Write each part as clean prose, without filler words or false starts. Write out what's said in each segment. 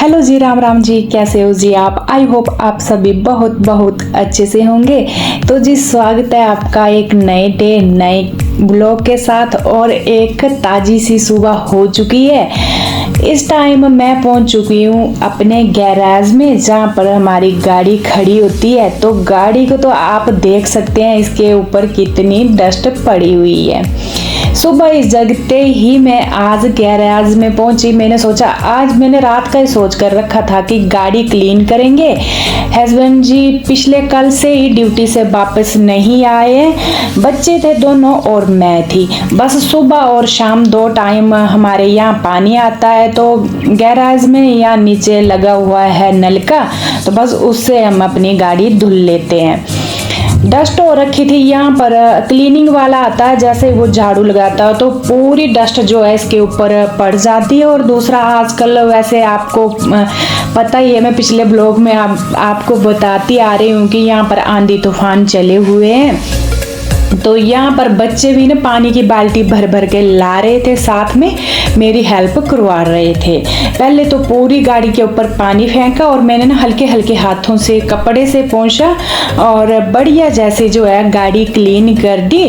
Hello जी, राम राम जी। कैसे हो जी आप? आई होप आप सभी बहुत बहुत अच्छे से होंगे। तो जी स्वागत है आपका एक नए डे नए ब्लॉग के साथ। और एक ताजी सी सुबह हो चुकी है। इस टाइम मैं पहुंच चुकी हूँ अपने गैराज में, जहाँ पर हमारी गाड़ी खड़ी होती है। तो गाड़ी को तो आप देख सकते हैं, इसके ऊपर कितनी डस्ट पड़ी हुई है। सुबह जगते ही मैं आज गैराज में पहुंची। मैंने सोचा, आज मैंने रात का ही सोच कर रखा था कि गाड़ी क्लीन करेंगे। हस्बैंड जी पिछले कल से ही ड्यूटी से वापस नहीं आए। बच्चे थे दोनों और मैं थी। बस सुबह और शाम दो टाइम हमारे यहाँ पानी आता है, तो गैराज में या नीचे लगा हुआ है नल का, तो बस उससे हम अपनी गाड़ी धुल लेते हैं। डस्ट हो रखी थी यहाँ पर। क्लीनिंग वाला आता है, जैसे वो झाड़ू लगाता है तो पूरी डस्ट जो है इसके ऊपर पड़ जाती है। और दूसरा, आजकल वैसे आपको पता ही है, मैं पिछले ब्लॉग में आपको बताती आ रही हूँ कि यहाँ पर आंधी तूफान चले हुए हैं। तो यहाँ पर बच्चे भी ना पानी की बाल्टी भर भर के ला रहे थे, साथ में मेरी हेल्प करवा रहे थे। पहले तो पूरी गाड़ी के ऊपर पानी फेंका और मैंने ना हल्के हल्के हाथों से कपड़े से पोंछा और बढ़िया जैसे जो है गाड़ी क्लीन कर दी।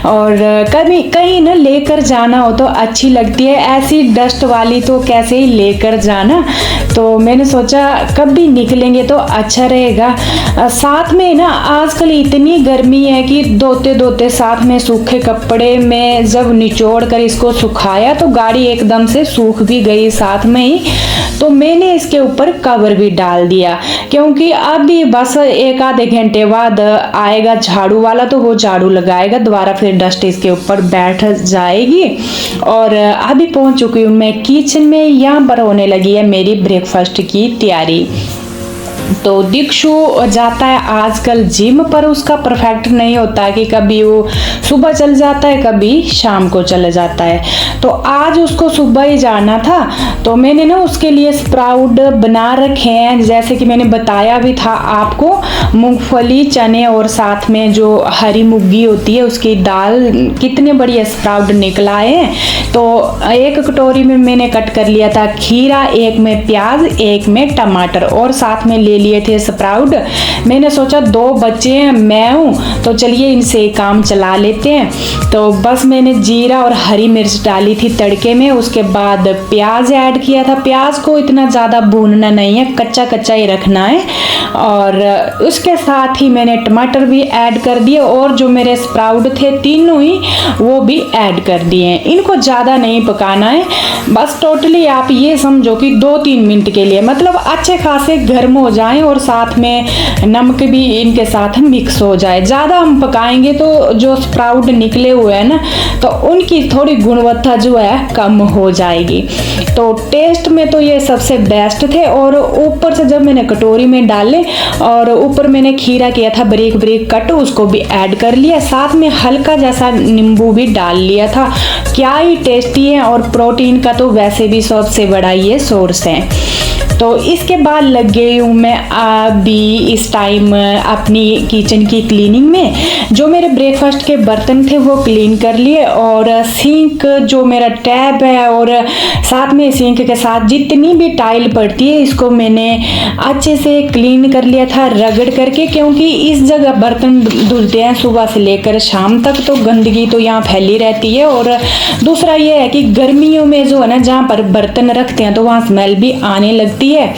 और कभी कहीं ना लेकर जाना हो तो अच्छी लगती है, ऐसी डस्ट वाली तो कैसे ही लेकर जाना। तो मैंने सोचा कभी निकलेंगे तो अच्छा रहेगा। साथ में ना आजकल इतनी गर्मी है कि धोते धोते साथ में सूखे कपड़े में जब निचोड़ कर इसको सुखाया तो गाड़ी एकदम से सूख भी गई साथ में ही। तो मैंने इसके ऊपर कवर भी डाल दिया, क्योंकि अभी बस एक आधे घंटे बाद आएगा झाड़ू वाला, तो वो झाड़ू लगाएगा दोबारा, फिर डस्ट इसके ऊपर बैठ जाएगी। और अभी पहुंच चुकी हूँ मैं किचन में। यहाँ पर होने लगी है मेरी ब्रेकफास्ट की तैयारी। तो दीक्षु जाता है आजकल जिम, पर उसका परफेक्ट नहीं होता है कि कभी वो सुबह चल जाता है कभी शाम को चले जाता है। तो आज उसको सुबह ही जाना था, तो मैंने ना उसके लिए स्प्राउट बना रखे हैं, जैसे कि मैंने बताया भी था आपको। मूंगफली, चने और साथ में जो हरी मुगी होती है उसकी दाल, कितने बढ़िया स्प्राउट निकलाए हैं। तो एक कटोरी में मैंने कट कर लिया था खीरा, एक में प्याज, एक में टमाटर, और साथ में ले लिए थे स्प्राउट। मैंने सोचा दो बच्चे हैं, मैं हूँ, तो चलिए इनसे काम चला लेते हैं। तो बस मैंने जीरा और हरी मिर्च डाली थी तड़के में, उसके बाद प्याज ऐड किया था। प्याज को इतना ज़्यादा भूनना नहीं है, कच्चा कच्चा ही रखना है। और उसके साथ ही मैंने टमाटर भी ऐड कर दिए, और जो मेरे स्प्राउट थे तीनों ही वो भी ऐड कर दिए। इनको ज़्यादा नहीं पकाना है, बस टोटली आप ये समझो कि 2-3 मिनट के लिए, मतलब अच्छे खासे गर्म हो जाए और साथ में नमक भी इनके साथ मिक्स हो जाए। ज़्यादा हम पकाएंगे तो जो स्प्राउट निकले हुए हैं ना, तो उनकी थोड़ी गुणवत्ता जो है कम हो जाएगी। तो टेस्ट में तो ये सबसे बेस्ट थे। और ऊपर से जब मैंने कटोरी में डाले और ऊपर मैंने खीरा किया था बारीक बारीक कट, उसको भी ऐड कर लिया, साथ में हल्का जैसा नींबू भी डाल लिया था। क्या ही टेस्टी है, और प्रोटीन का तो वैसे भी सबसे बड़ा ये सोर्स है। तो इसके बाद लग गई हूँ मैं अभी इस टाइम अपनी किचन की क्लीनिंग में। जो मेरे ब्रेकफास्ट के बर्तन थे वो क्लीन कर लिए, और सिंक जो मेरा टैप है और साथ में सिंक के साथ जितनी भी टाइल पड़ती है इसको मैंने अच्छे से क्लीन कर लिया था रगड़ करके, क्योंकि इस जगह बर्तन धुलते हैं सुबह से लेकर शाम तक, तो गंदगी तो यहाँ फैली रहती है। और दूसरा ये है कि गर्मियों में जो है ना, जहाँ पर बर्तन रखते हैं तो वहाँ स्मेल भी आने लगती है।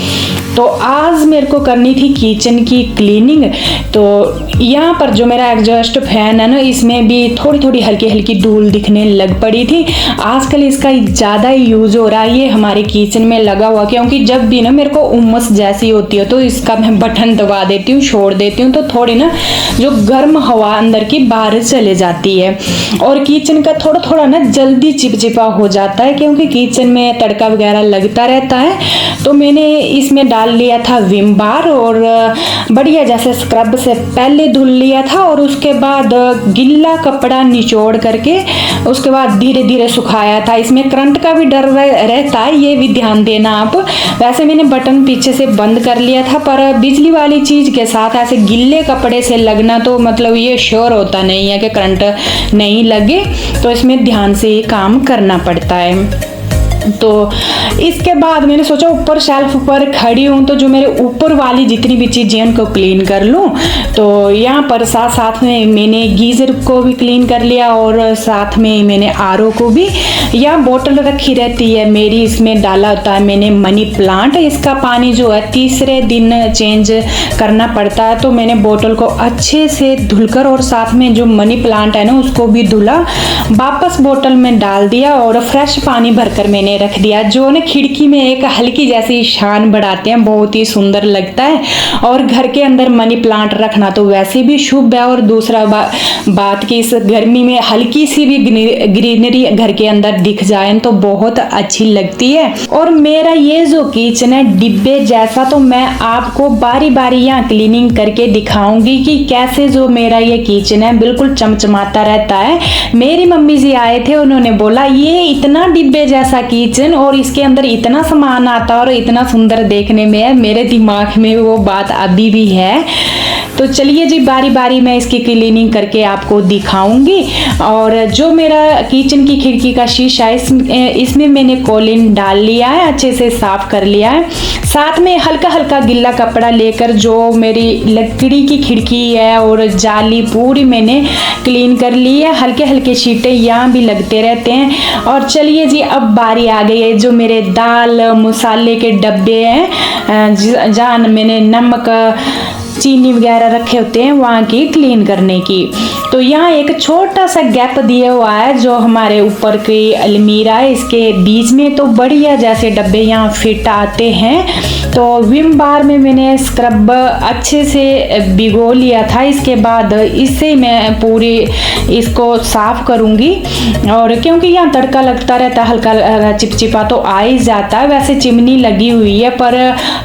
तो आज मेरे को करनी थी किचन की क्लीनिंग। तो यहाँ पर जो मेरा एग्जॉस्ट फैन है ना, इसमें भी थोड़ी थोड़ी हल्की हल्की धूल दिखने लग पड़ी थी। आजकल इसका ज़्यादा ही यूज़ हो रहा है, ये हमारे किचन में लगा हुआ, क्योंकि जब भी ना मेरे को उमस जैसी होती है तो इसका मैं बटन दबा देती हूँ, छोड़ देती हूँ, तो थोड़ी ना जो गर्म हवा अंदर की बाहर चले जाती है। और किचन का थोड़ा थोड़ा ना जल्दी चिपचिपा हो जाता है, क्योंकि किचन में तड़का वगैरह लगता रहता है। तो मैंने इसमें डाल लिया था विम बार, और बढ़िया जैसे स्क्रब से पहले धुल लिया था, और उसके बाद गिल्ला कपड़ा निचोड़ करके उसके बाद धीरे धीरे सुखाया था। इसमें करंट का भी डर रहता है, ये भी ध्यान देना आप। वैसे मैंने बटन पीछे से बंद कर लिया था, पर बिजली वाली चीज के साथ ऐसे गिल्ले कपड़े से लगना तो मतलब ये श्योर होता नहीं है कि करंट नहीं लगे, तो इसमें ध्यान से ही काम करना पड़ता है। तो इसके बाद मैंने सोचा ऊपर शेल्फ पर खड़ी हूँ तो जो मेरे ऊपर वाली जितनी भी चीज़ें उनको क्लीन कर लूँ। तो यहाँ पर साथ साथ में मैंने गीज़र को भी क्लीन कर लिया और साथ में मैंने आरओ को भी। यहाँ बोतल रखी रहती है मेरी, इसमें डाला होता है मैंने मनी प्लांट। इसका पानी जो है तीसरे दिन चेंज करना पड़ता है। तो मैंने बोतल को अच्छे से धुलकर और साथ में जो मनी प्लांट है ना उसको भी धुला, वापस बोतल में डाल दिया और फ्रेश पानी भरकर मैंने रख दिया, जो ना खिड़की में एक हल्की जैसी शान बढ़ाते हैं, बहुत ही सुंदर लगता है। और घर के अंदर मनी प्लांट रखना तो वैसे भी शुभ है। और दूसरा बात कि इस गर्मी में हल्की सी भी ग्रीनरी घर के अंदर दिख जाए तो बहुत अच्छी लगती है। और मेरा ये जो किचन है डिब्बे जैसा, तो मैं आपको बारी बारी यहाँ क्लीनिंग करके दिखाऊंगी कि कैसे जो मेरा ये किचन है बिल्कुल चमचमाता रहता है। मेरी मम्मी जी आए थे, उन्होंने बोला ये इतना डिब्बे जैसा किचन और इसके अंदर इतना सामान आता और इतना सुंदर देखने में है। मेरे दिमाग में वो बात अभी भी है। तो चलिए जी बारी बारी मैं इसकी क्लीनिंग करके आपको दिखाऊंगी। और जो मेरा किचन की खिड़की का शीशा है इसमें मैंने कोलिन डाल लिया है, अच्छे से साफ कर लिया है। साथ में हल्का हल्का गिल्ला कपड़ा लेकर जो मेरी लकड़ी की खिड़की है और जाली पूरी मैंने क्लीन कर ली है। हल्के हल्के छींटे यहाँ भी लगते रहते हैं। और चलिए जी अब बारी आ गई है जो मेरे दाल मसाले के डब्बे हैं, जहाँ मैंने नमक चीनी वगैरह रखे होते हैं वहाँ की क्लीन करने की। तो यहाँ एक छोटा सा गैप दिया हुआ है जो हमारे ऊपर की अलमीरा है, इसके बीच में तो बढ़िया जैसे डब्बे यहाँ फिट आते हैं। तो विम बार में मैंने स्क्रब अच्छे से भिगो लिया था। इसके बाद इससे मैं पूरी इसको साफ करूँगी। और क्योंकि यहाँ तड़का लगता रहता है, हल्का चिपचिपा तो आ ही जाता है। वैसे चिमनी लगी हुई है पर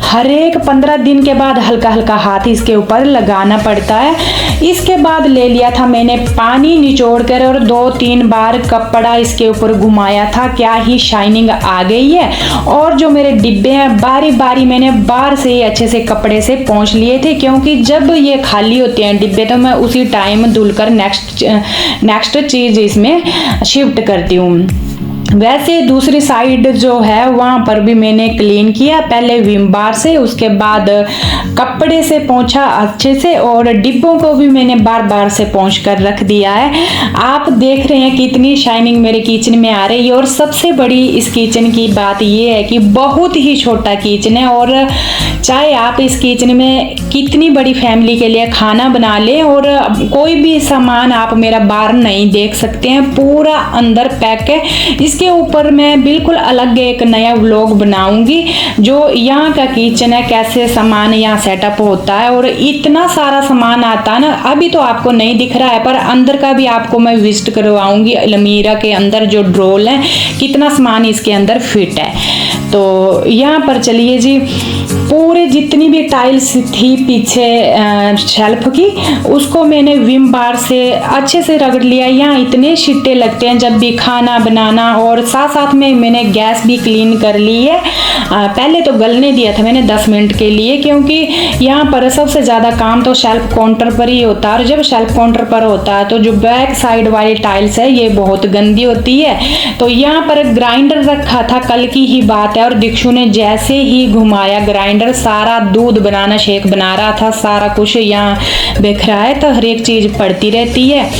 हर एक 15 दिन के बाद हल्का हल्का हाथ इसके ऊपर लगाना पड़ता है। इसके बाद ले लिया था मैंने पानी निचोड़ कर और 2-3 बार कपड़ा इसके ऊपर घुमाया था, क्या ही शाइनिंग आ गई है। और जो मेरे डिब्बे हैं बारी बारी मैंने बाहर से ही अच्छे से कपड़े से पोंछ लिए थे, क्योंकि जब ये खाली होते हैं डिब्बे तो मैं उसी टाइम धुलकर नेक्स्ट चीज इसमें शिफ्ट करती हूँ। वैसे दूसरी साइड जो है वहाँ पर भी मैंने क्लीन किया, पहले विम बार से, उसके बाद कपड़े से पोंछा अच्छे से और डिब्बों को भी मैंने बार बार से पोंछ कर रख दिया है। आप देख रहे हैं कितनी शाइनिंग मेरे किचन में आ रही है। और सबसे बड़ी इस किचन की बात ये है कि बहुत ही छोटा किचन है और चाहे आप इस किचन में कितनी बड़ी फैमिली के लिए खाना बना लें और कोई भी सामान आप मेरा बाहर नहीं देख सकते हैं, पूरा अंदर पैक है। इसके ऊपर मैं बिल्कुल अलग एक नया व्लॉग बनाऊंगी जो यहाँ का किचन है, कैसे सामान यहाँ सेटअप होता है। और इतना सारा सामान आता है ना, अभी तो आपको नहीं दिख रहा है पर अंदर का भी आपको मैं विजिट करवाऊंगी। अलमीरा के अंदर जो ड्रोल है कितना सामान इसके अंदर फिट है। तो यहाँ पर चलिए जी पूरे जितनी भी टाइल्स थी पीछे शेल्फ की उसको मैंने विम बार से अच्छे से रगड़ लिया। यहाँ इतने छिट्टे लगते हैं जब भी खाना बनाना। और साथ साथ में मैंने गैस भी क्लीन कर ली है। पहले तो गलने दिया था मैंने 10 मिनट के लिए, क्योंकि यहाँ पर सबसे ज़्यादा काम तो शेल्फ काउंटर पर ही होता है। और जब शेल्फ काउंटर पर होता है तो जो बैक साइड वाली टाइल्स है ये बहुत गंदी होती है। तो यहाँ पर ग्राइंडर रखा था, कल की ही बात है, और दीक्षु ने जैसे ही घुमाया ग्राइंडर सारा दूध बनाना शेक बना रहा था, सारा कुछ यहाँ बिख रहा है। तो हर एक चीज़ पड़ती रहती है।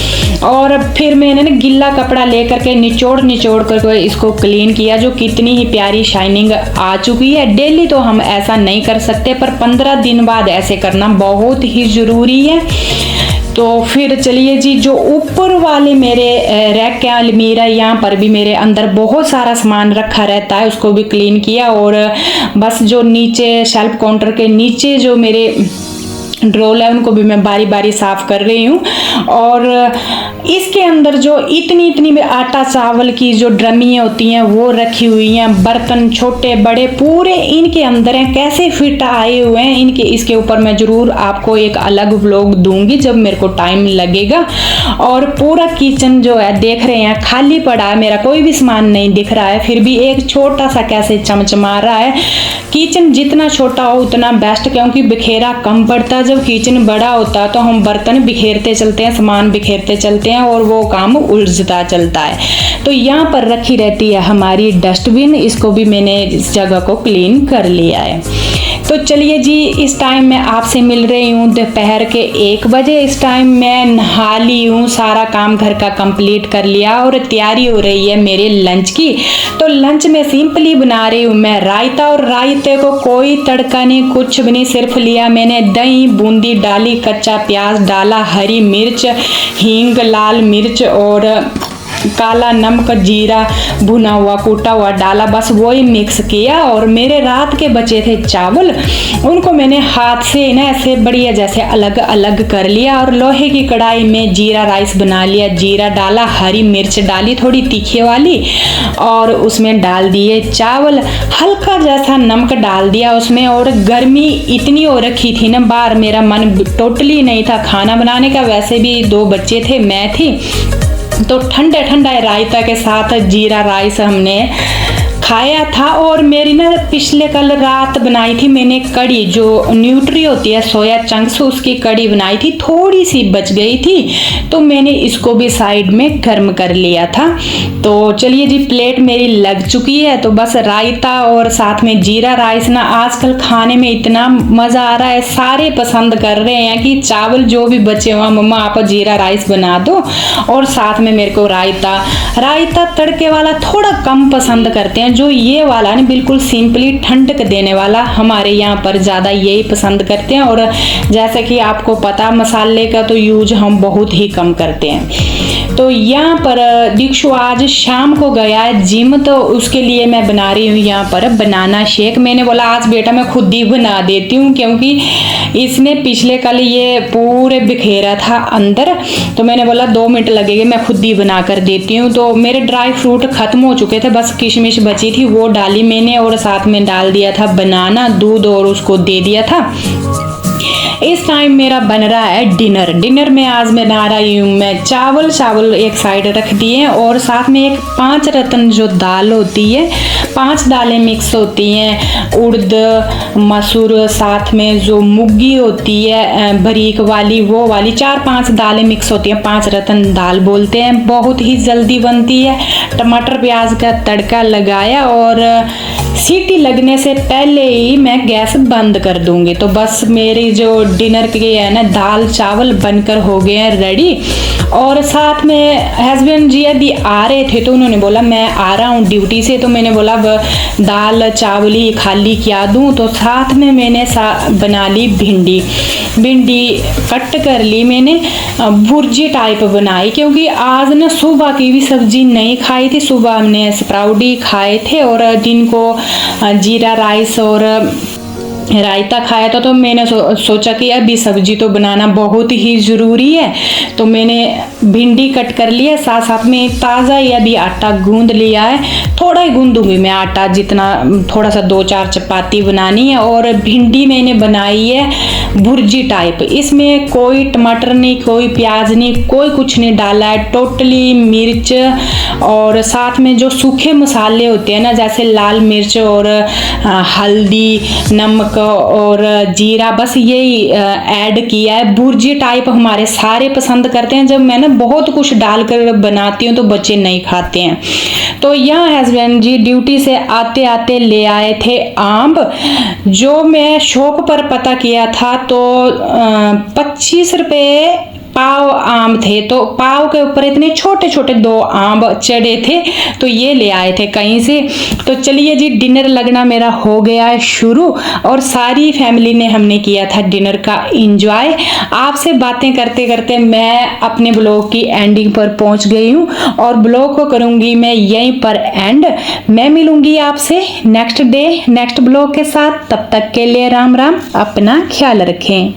और फिर मैंने ना गिल्ला कपड़ा लेकर के निचोड़ कर इसको क्लीन किया, जो कितनी ही प्यारी शाइनिंग आ चुकी है। डेली तो हम ऐसा नहीं कर सकते पर 15 दिन बाद ऐसे करना बहुत ही ज़रूरी है। तो फिर चलिए जी जो ऊपर वाले मेरे रैक के अलमीरा यहाँ पर भी मेरे अंदर बहुत सारा सामान रखा रहता है, उसको भी क्लीन किया। और बस जो नीचे शेल्फ काउंटर के नीचे जो मेरे ड्रोल है उनको भी मैं बारी बारी साफ कर रही हूँ। और इसके अंदर जो इतनी आटा चावल की जो ड्रमियाँ होती हैं वो रखी हुई हैं, बर्तन छोटे बड़े पूरे इनके अंदर हैं, कैसे फिट आए हुए हैं इनके। इसके ऊपर मैं जरूर आपको एक अलग व्लॉग दूंगी जब मेरे को टाइम लगेगा। और पूरा किचन जो है देख रहे हैं खाली पड़ा है, मेरा कोई भी सामान नहीं दिख रहा है, फिर भी एक छोटा सा कैसे चमचमा रहा है। किचन जितना छोटा हो उतना बेस्ट, क्योंकि बिखेरा कम पड़ता जब किचन बड़ा होता है तो हम बर्तन बिखेरते चलते हैं, सामान बिखेरते चलते हैं और वो काम उलझता चलता है। तो यहाँ पर रखी रहती है हमारी डस्टबिन, इसको भी मैंने इस जगह को क्लीन कर लिया है। तो चलिए जी, इस टाइम मैं आपसे मिल रही हूँ दोपहर के 1 बजे। इस टाइम मैं नहा ली हूँ, सारा काम घर का कंप्लीट कर लिया और तैयारी हो रही है मेरे लंच की। तो लंच में सिंपली बना रही हूँ मैं रायता, और रायते को कोई तड़का नहीं, कुछ भी नहीं, सिर्फ लिया मैंने दही, बूंदी डाली, कच्चा प्याज डाला, हरी मिर्च, हींग, लाल मिर्च और काला नमक, जीरा भुना हुआ कूटा हुआ डाला, बस वही मिक्स किया। और मेरे रात के बचे थे चावल, उनको मैंने हाथ से ना ऐसे बढ़िया जैसे अलग अलग कर लिया और लोहे की कढ़ाई में जीरा राइस बना लिया। जीरा डाला, हरी मिर्च डाली थोड़ी तीखी वाली, और उसमें डाल दिए चावल, हल्का जैसा नमक डाल दिया उसमें। और गर्मी इतनी हो रखी थी ना बाहर, मेरा मन टोटली नहीं था खाना बनाने का, वैसे भी 2 बच्चे थे, मैं थी, तो ठंडा ठंडा रायता के साथ जीरा राइस हमने खाया था। और मेरी ना पिछले कल रात बनाई थी मैंने कड़ी, जो न्यूट्री होती है सोया चंक्स, उसकी कड़ी बनाई थी, थोड़ी सी बच गई थी, तो मैंने इसको भी साइड में गर्म कर लिया था। तो चलिए जी, प्लेट मेरी लग चुकी है। तो बस रायता और साथ में जीरा राइस ना आजकल खाने में इतना मज़ा आ रहा है, सारे पसंद कर रहे हैं कि चावल जो भी बचे हुआ मम्मा आप जीरा राइस बना दो, और साथ में मेरे को रायता। रायता तड़के वाला थोड़ा कम पसंद करते हैं, जो ये वाला ना बिल्कुल सिंपली ठंडक देने वाला हमारे यहाँ पर ज़्यादा यही पसंद करते हैं। और जैसा कि आपको पता, मसाले का तो यूज हम बहुत ही कम करते हैं। तो यहाँ पर दीक्षु आज शाम को गया है जिम, तो उसके लिए मैं बना रही हूँ यहाँ पर बनाना शेक। मैंने बोला आज बेटा मैं खुद ही बना देती हूँ, क्योंकि इसने पिछले कल ये पूरे बिखेरा था अंदर, तो मैंने बोला 2 मिनट लगेंगे, मैं खुद ही बना कर देती हूँ। तो मेरे ड्राई फ्रूट खत्म हो चुके थे, बस किशमिश बची थी, वो डाली मैंने, और साथ में डाल दिया था बनाना, दूध और उसको दे दिया था। इस टाइम मेरा बन रहा है डिनर में आज बना रही हूँ मैं चावल एक साइड रख दिए, और साथ में एक 5 रत्न जो दाल होती है, 5 दालें मिक्स होती हैं, उड़द, मसूर, साथ में जो मुगी होती है बारीक वाली, वो वाली 4-5 दालें मिक्स होती हैं, 5 रत्न दाल बोलते हैं। बहुत ही जल्दी बनती है। टमाटर प्याज का तड़का लगाया और सीटी लगने से पहले ही मैं गैस बंद कर दूंगी। तो बस मेरी जो डिनर के है ना दाल चावल बनकर हो गए हैं रेडी। और साथ में हस्बैंड जी अभी आ रहे थे, तो उन्होंने बोला मैं आ रहा हूँ ड्यूटी से, तो मैंने बोला दाल चावल ही खाली क्या दूँ। तो साथ में मैंने बना ली भिंडी कट कर ली मैंने, भुर्जी टाइप बनाई, क्योंकि आज ना सुबह की भी सब्जी नहीं खाई थी, सुबह हमने स्प्राउट खाए थे और दिन को जीरा राइस और रायता खाया था। तो मैंने सोचा कि अभी सब्जी तो बनाना बहुत ही ज़रूरी है, तो मैंने भिंडी कट कर लिया, साथ में ताज़ा ही अभी आटा गूंद लिया है, थोड़ा ही गूंदूंगी मैं आटा, जितना थोड़ा सा 2-4 चपाती बनानी है। और भिंडी मैंने बनाई है भुर्जी टाइप, इसमें कोई टमाटर नहीं, कोई प्याज नहीं, कोई कुछ नहीं डाला है, टोटली मिर्च और साथ में जो सूखे मसाले होते हैं ना, जैसे लाल मिर्च और हल्दी, नमक और जीरा, बस यही ऐड किया है। भुर्जी टाइप हमारे सारे पसंद करते हैं, जब मैं ना बहुत कुछ डालकर बनाती हूँ तो बच्चे नहीं खाते हैं। तो यहाँ हस्बैंड जी ड्यूटी से आते आते ले आए थे आम, जो मैं शॉप पर पता किया था तो 25 रुपये पाव आम थे। तो पाव के ऊपर इतने छोटे छोटे 2 आम चढ़े थे, तो ये ले आए थे कहीं से। तो चलिए जी, डिनर लगना मेरा हो गया है शुरू, और सारी फैमिली ने हमने किया था डिनर का एंजॉय। आपसे बातें करते करते मैं अपने ब्लॉग की एंडिंग पर पहुंच गई हूँ, और ब्लॉग को करूँगी मैं यहीं पर एंड। मैं मिलूंगी आपसे नेक्स्ट डे नेक्स्ट ब्लॉग के साथ, तब तक के लिए राम राम, अपना ख्याल रखें।